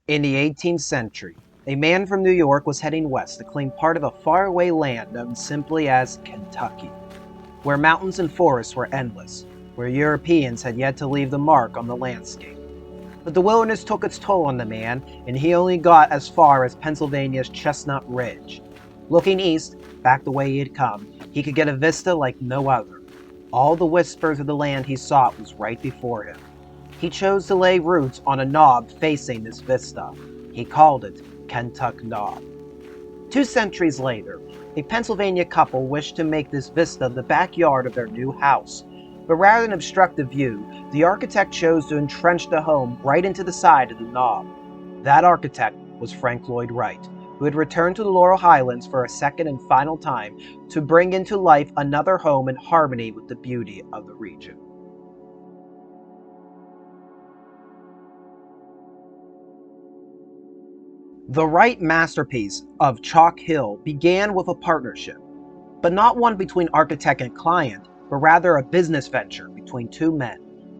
In the 18th century, a man from New York was heading west to claim part of a faraway land known simply as Kentucky, where mountains and forests were endless, where Europeans had yet to leave the mark on the landscape. But the wilderness took its toll on the man, and he only got as far as Pennsylvania's Chestnut Ridge. Looking east, back the way he had come, he could get a vista like no other. All the whispers of the land he sought was right before him. He chose to lay roots on a knob facing this vista. He called it Kentuck Knob. 2 centuries later, a Pennsylvania couple wished to make this vista the backyard of their new house. But rather than obstruct the view, the architect chose to entrench the home right into the side of the knob. That architect was Frank Lloyd Wright, who had returned to the Laurel Highlands for a second and final time to bring into life another home in harmony with the beauty of the region. The Wright masterpiece of Chalk Hill began with a partnership, but not one between architect and client, but rather a business venture between two men.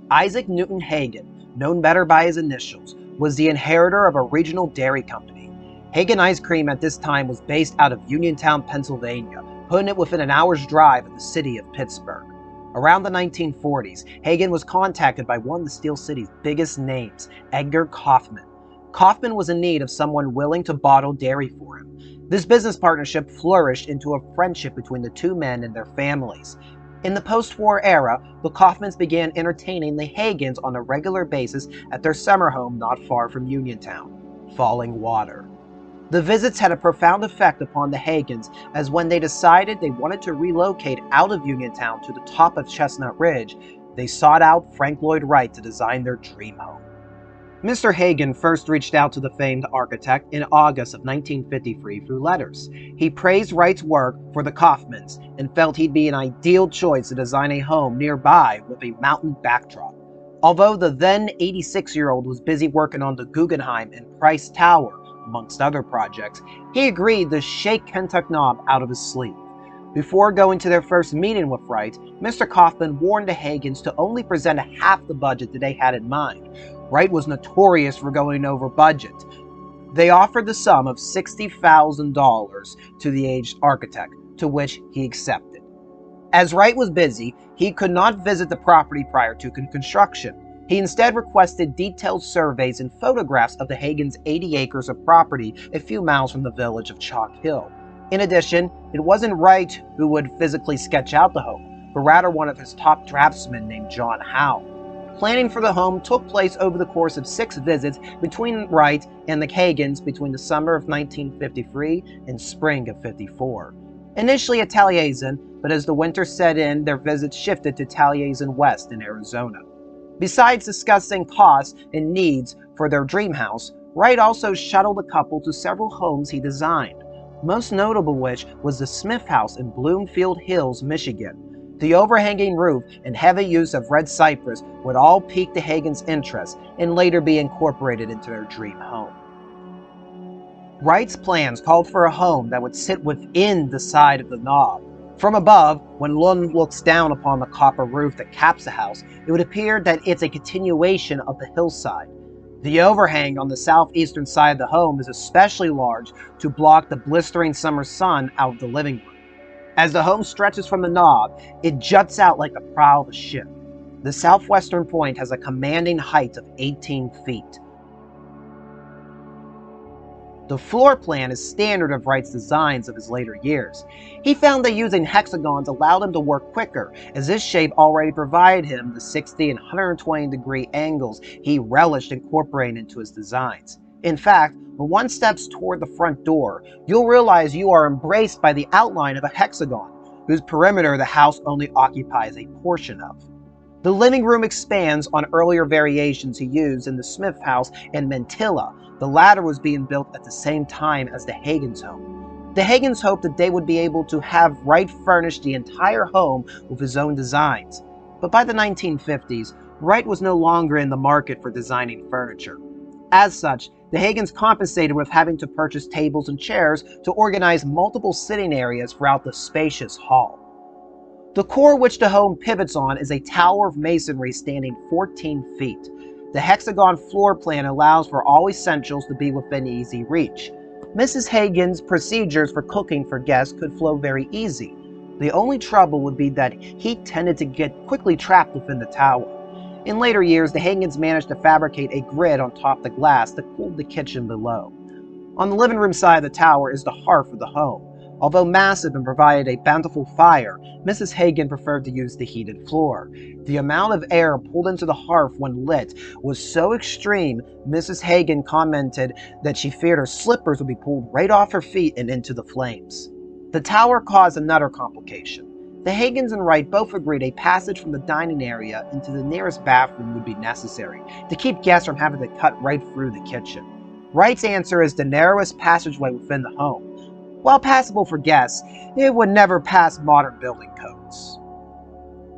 Isaac Newton Hagan, known better by his initials, was the inheritor of a regional dairy company. Hagan Ice Cream at this time was based out of Uniontown, Pennsylvania, putting it within an hour's drive of the city of Pittsburgh. Around the 1940s, Hagan was contacted by one of the Steel City's biggest names, Edgar Kaufman. Kaufman was in need of someone willing to bottle dairy for him. This business partnership flourished into a friendship between the two men and their families. In the post-war era, the Kaufmans began entertaining the Hagans on a regular basis at their summer home not far from Uniontown, Falling Water. The visits had a profound effect upon the Hagans, as when they decided they wanted to relocate out of Uniontown to the top of Chestnut Ridge, they sought out Frank Lloyd Wright to design their dream home. Mr. Hagan first reached out to the famed architect in August of 1953 through letters. He praised Wright's work for the Kaufmans and felt he'd be an ideal choice to design a home nearby with a mountain backdrop. Although the then 86-year-old was busy working on the Guggenheim and Price Tower, amongst other projects, he agreed to shake Kentuck Knob out of his sleeve. Before going to their first meeting with Wright, Mr. Kaufman warned the Hagans to only present half the budget that they had in mind. Wright was notorious for going over budget. They offered the sum of $60,000 to the aged architect, to which he accepted. As Wright was busy, he could not visit the property prior to construction. He instead requested detailed surveys and photographs of the Hagans' 80 acres of property a few miles from the village of Chalk Hill. In addition, it wasn't Wright who would physically sketch out the home, but rather one of his top draftsmen named John Howe. Planning for the home took place over the course of 6 visits between Wright and the Hagans between the summer of 1953 and spring of '54. Initially at Taliesin, but as the winter set in, their visits shifted to Taliesin West in Arizona. Besides discussing costs and needs for their dream house, Wright also shuttled the couple to several homes he designed, most notable which was the Smith House in Bloomfield Hills, Michigan. The overhanging roof and heavy use of red cypress would all pique the Hagans' interest and later be incorporated into their dream home. Wright's plans called for a home that would sit within the side of the knob. From above, when one looks down upon the copper roof that caps the house, it would appear that it's a continuation of the hillside. The overhang on the southeastern side of the home is especially large to block the blistering summer sun out of the living room. As the home stretches from the knob, it juts out like the prow of a ship. The southwestern point has a commanding height of 18 feet. The floor plan is standard of Wright's designs of his later years. He found that using hexagons allowed him to work quicker, as this shape already provided him the 60 and 120 degree angles he relished incorporating into his designs. In fact, when one steps toward the front door, you'll realize you are embraced by the outline of a hexagon, whose perimeter the house only occupies a portion of. The living room expands on earlier variations he used in the Smith House and Mantilla. The latter was being built at the same time as the Hagans' home. The Hagans hoped that they would be able to have Wright furnish the entire home with his own designs. But by the 1950s, Wright was no longer in the market for designing furniture. As such, the Hagans compensated with having to purchase tables and chairs to organize multiple sitting areas throughout the spacious hall. The core which the home pivots on is a tower of masonry standing 14 feet. The hexagon floor plan allows for all essentials to be within easy reach. Mrs. Hagan's procedures for cooking for guests could flow very easy. The only trouble would be that heat tended to get quickly trapped within the tower. In later years, the Hagans managed to fabricate a grid on top of the glass that cooled the kitchen below. On the living room side of the tower is the hearth of the home. Although massive and provided a bountiful fire, Mrs. Hagan preferred to use the heated floor. The amount of air pulled into the hearth when lit was so extreme, Mrs. Hagan commented that she feared her slippers would be pulled right off her feet and into the flames. The tower caused another complication. The Hagans and Wright both agreed a passage from the dining area into the nearest bathroom would be necessary to keep guests from having to cut right through the kitchen. Wright's answer is the narrowest passageway within the home. While passable for guests, it would never pass modern building codes.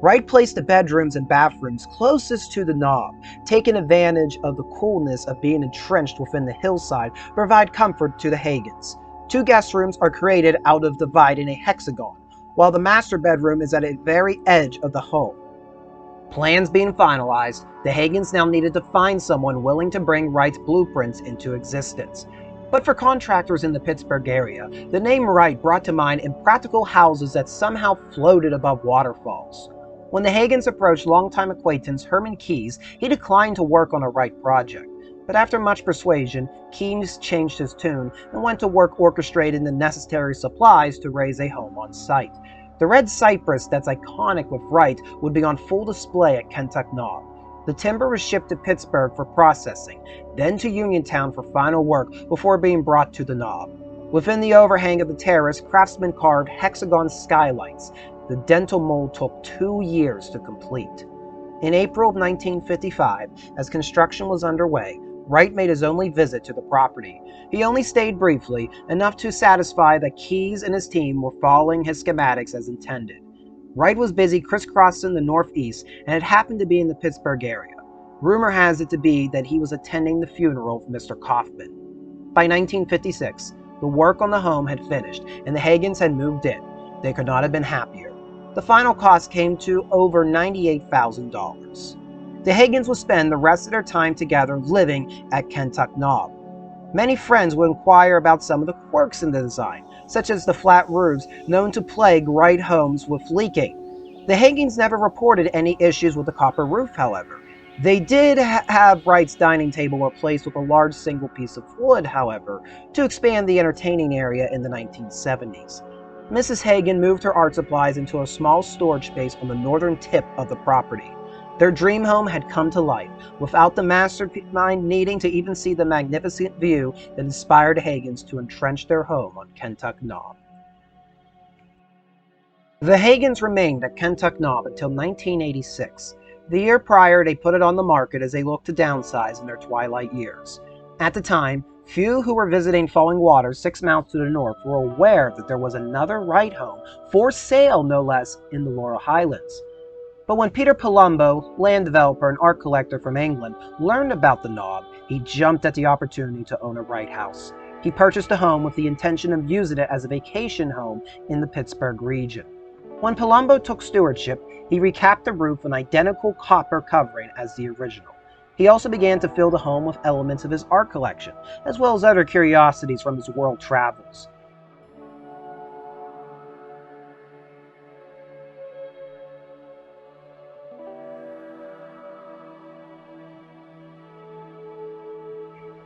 Wright placed the bedrooms and bathrooms closest to the knob, taking advantage of the coolness of being entrenched within the hillside to provide comfort to the Hagans. 2 guest rooms are created out of dividing a hexagon, while the master bedroom is at the very edge of the home. Plans being finalized, the Hagans now needed to find someone willing to bring Wright's blueprints into existence. But for contractors in the Pittsburgh area, the name Wright brought to mind impractical houses that somehow floated above waterfalls. When the Hagans approached longtime acquaintance Herman Keyes, he declined to work on a Wright project. But after much persuasion, Keyes changed his tune and went to work orchestrating the necessary supplies to raise a home on site. The red cypress that's iconic with Wright would be on full display at Kentuck Knob. The timber was shipped to Pittsburgh for processing, then to Uniontown for final work before being brought to the Knob. Within the overhang of the terrace, craftsmen carved hexagon skylights. The dental mold took 2 years to complete. In April of 1955, as construction was underway, Wright made his only visit to the property. He only stayed briefly, enough to satisfy that Keyes and his team were following his schematics as intended. Wright was busy crisscrossing the Northeast and had happened to be in the Pittsburgh area. Rumor has it to be that he was attending the funeral of Mr. Kaufman. By 1956, the work on the home had finished and the Hagans had moved in. They could not have been happier. The final cost came to over $98,000. The Hagans would spend the rest of their time together living at Kentuck Knob. Many friends would inquire about some of the quirks in the design, such as the flat roofs known to plague Wright homes with leaking. The Hagans never reported any issues with the copper roof, however. They did have Wright's dining table replaced with a large single piece of wood, however, to expand the entertaining area in the 1970s. Mrs. Hagan moved her art supplies into a small storage space on the northern tip of the property. Their dream home had come to life, without the mastermind needing to even see the magnificent view that inspired the Hagans to entrench their home on Kentuck Knob. The Hagans remained at Kentuck Knob until 1986. The year prior, they put it on the market as they looked to downsize in their twilight years. At the time, few who were visiting Falling Waters 6 miles to the north were aware that there was another Wright home, for sale no less, in the Laurel Highlands. But when Peter Palumbo, land developer and art collector from England, learned about the Knob, he jumped at the opportunity to own a Wright house. He purchased a home with the intention of using it as a vacation home in the Pittsburgh region. When Palumbo took stewardship, he recapped the roof an identical copper covering as the original. He also began to fill the home with elements of his art collection, as well as other curiosities from his world travels.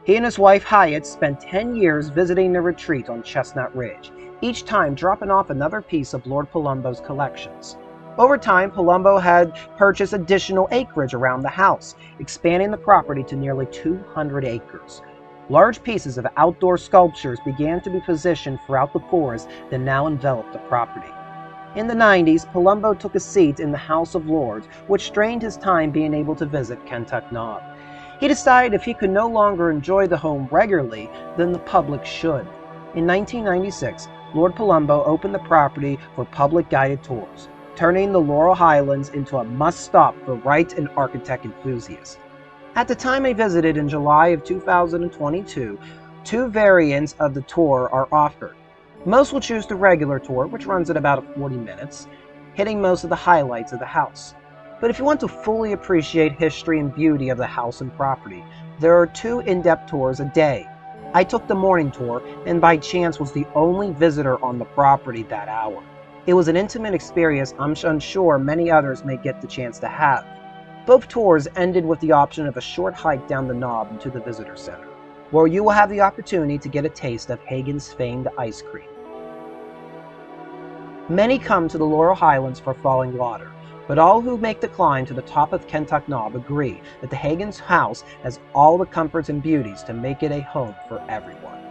He and his wife Hyatt spent 10 years visiting the retreat on Chestnut Ridge, each time dropping off another piece of Lord Palumbo's collections. Over time, Palumbo had purchased additional acreage around the house, expanding the property to nearly 200 acres. Large pieces of outdoor sculptures began to be positioned throughout the forest that now enveloped the property. In the 90s, Palumbo took a seat in the House of Lords, which strained his time being able to visit Kentuck Knob. He decided if he could no longer enjoy the home regularly, then the public should. In 1996, Lord Palumbo opened the property for public guided tours, turning the Laurel Highlands into a must-stop for Wright and architect enthusiasts. At the time I visited in July of 2022, 2 variants of the tour are offered. Most will choose the regular tour, which runs at about 40 minutes, hitting most of the highlights of the house. But if you want to fully appreciate history and beauty of the house and property, there are 2 in-depth tours a day. I took the morning tour and by chance was the only visitor on the property that hour. It was an intimate experience I'm unsure many others may get the chance to have. Both tours ended with the option of a short hike down the knob into the visitor center, where you will have the opportunity to get a taste of Hagan's famed ice cream. Many come to the Laurel Highlands for falling water, but all who make the climb to the top of Kentuck Knob agree that the Hagan's house has all the comforts and beauties to make it a home for everyone.